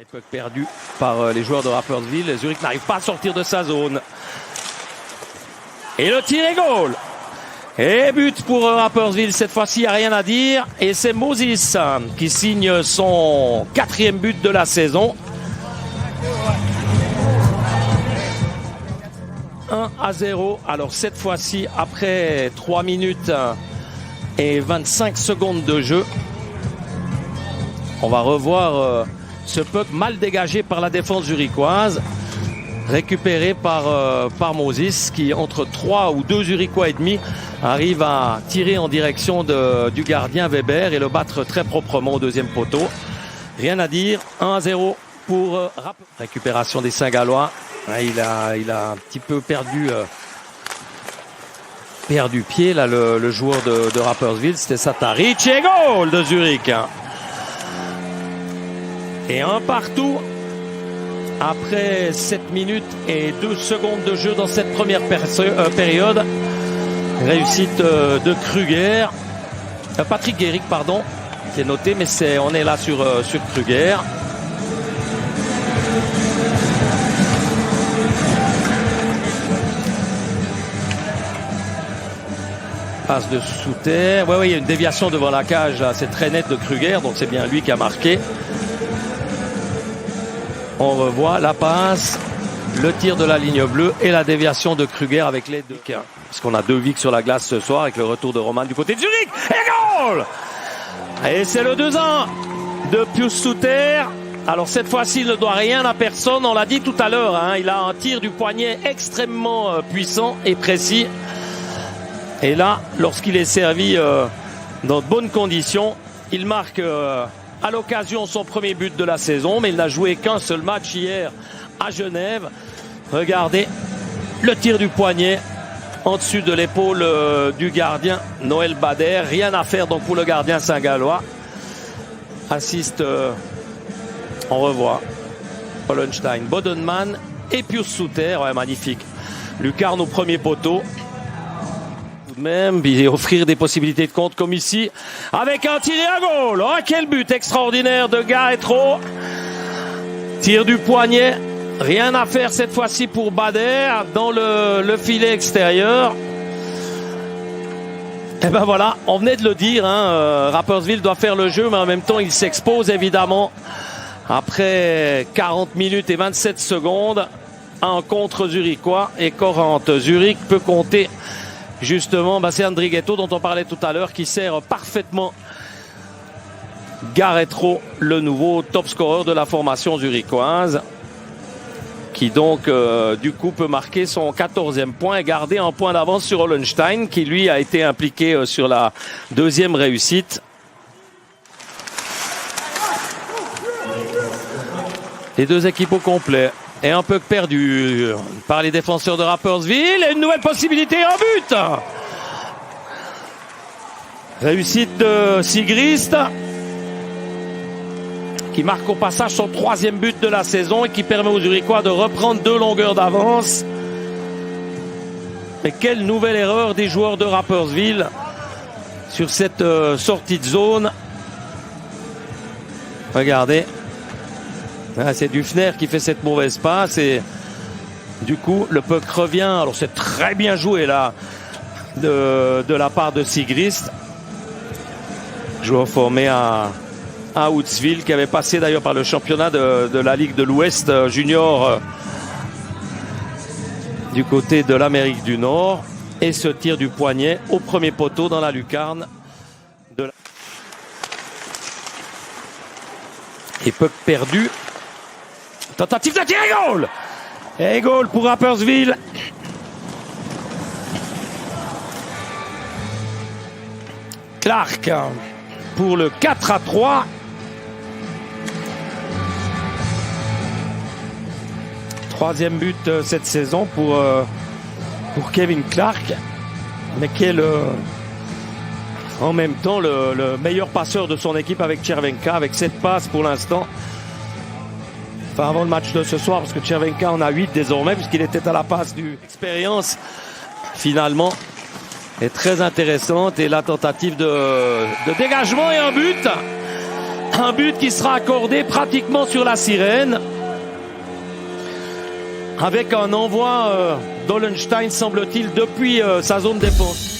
Époque perdue par les joueurs de Rapperswil. Zurich n'arrive pas à sortir de sa zone. Et le tir est goal. Et but pour Rapperswil. Cette fois-ci, il n'y a rien à dire. Et c'est Moses qui signe son 4e but de la saison. 1-0. Alors cette fois-ci, après 3 minutes et 25 secondes de jeu, on va revoir ce puck mal dégagé par la défense zurichoise, récupéré par Moses, qui entre 3 ou 2 Zurichois et demi arrive à tirer en direction du gardien Weber et le battre très proprement au deuxième poteau. Rien à dire, 1-0 pour récupération des Saint-Gallois. Il a un petit peu perdu pied là, le joueur de Rapperswil, c'était Sataric, et goal de Zurich. Et un partout après 7 minutes et 2 secondes de jeu dans cette première période. Réussite de Kruger. Patrick Guéric, pardon. C'est noté, mais on est là sur Kruger. Passe de Souter. Oui, il y a une déviation devant la cage. C'est très net de Kruger, donc c'est bien lui qui a marqué. On revoit la passe, le tir de la ligne bleue et la déviation de Kruger avec les deux. Parce qu'on a 2 vicks sur la glace ce soir avec le retour de Roman du côté de Zurich. Et goal! Et c'est le 2-1 de Pius Souter. Alors cette fois-ci, il ne doit rien à personne. On l'a dit tout à l'heure, hein, il a un tir du poignet extrêmement puissant et précis. Et là, lorsqu'il est servi dans de bonnes conditions, il marque à l'occasion son premier but de la saison, mais il n'a joué qu'un seul match hier à Genève. Regardez le tir du poignet en dessus de l'épaule du gardien Noël Bader. Rien à faire donc pour le gardien saint-gallois. Assiste, on revoit Hollenstein, Bodenman et Pius Souter. Ouais, magnifique. Lucarne au premier poteau. Même offrir des possibilités de compte comme ici avec un tir à goal. Oh, quel but extraordinaire de Garetro. Tir du poignet, rien à faire cette fois-ci pour Bader dans le filet extérieur. Et ben voilà, on venait de le dire, hein, Rapperswil doit faire le jeu, mais en même temps il s'expose évidemment après 40 minutes et 27 secondes un contre zurichois et Corrente. Zurich peut compter justement, c'est Andrighetto dont on parlait tout à l'heure qui sert parfaitement Garetro, le nouveau top scorer de la formation zurichoise, qui donc du coup peut marquer son 14e point et garder un point d'avance sur Hollenstein qui lui a été impliqué sur la 2e réussite. Les deux équipes au complet. Et un peu perdu par les défenseurs de Rapperswil. Et une nouvelle possibilité, un but. Réussite de Sigrist, qui marque au passage son 3e but de la saison et qui permet aux Zurichois de reprendre 2 longueurs d'avance. Mais quelle nouvelle erreur des joueurs de Rapperswil sur cette sortie de zone. Regardez. C'est Dufner qui fait cette mauvaise passe et du coup le puck revient. Alors c'est très bien joué là de la part de Sigrist, joueur formé à Woodsville, qui avait passé d'ailleurs par le championnat de la Ligue de l'Ouest junior du côté de l'Amérique du Nord. Et ce tir du poignet au premier poteau dans la lucarne et puck perdu. Tentative de tir et goal! Et goal pour Rapperswil. Clark pour le 4-3. Troisième but cette saison pour Kevin Clark. Mais qui est en même temps le meilleur passeur de son équipe avec Chervenka, avec 7 passes pour l'instant. Enfin, avant le match de ce soir, parce que Chervenka en a 8 désormais, puisqu'il était à la passe du expérience, finalement, est très intéressante. Et la tentative de dégagement et un but Un but qui sera accordé pratiquement sur la sirène. Avec un envoi d'Ollenstein, semble-t-il, depuis sa zone défense.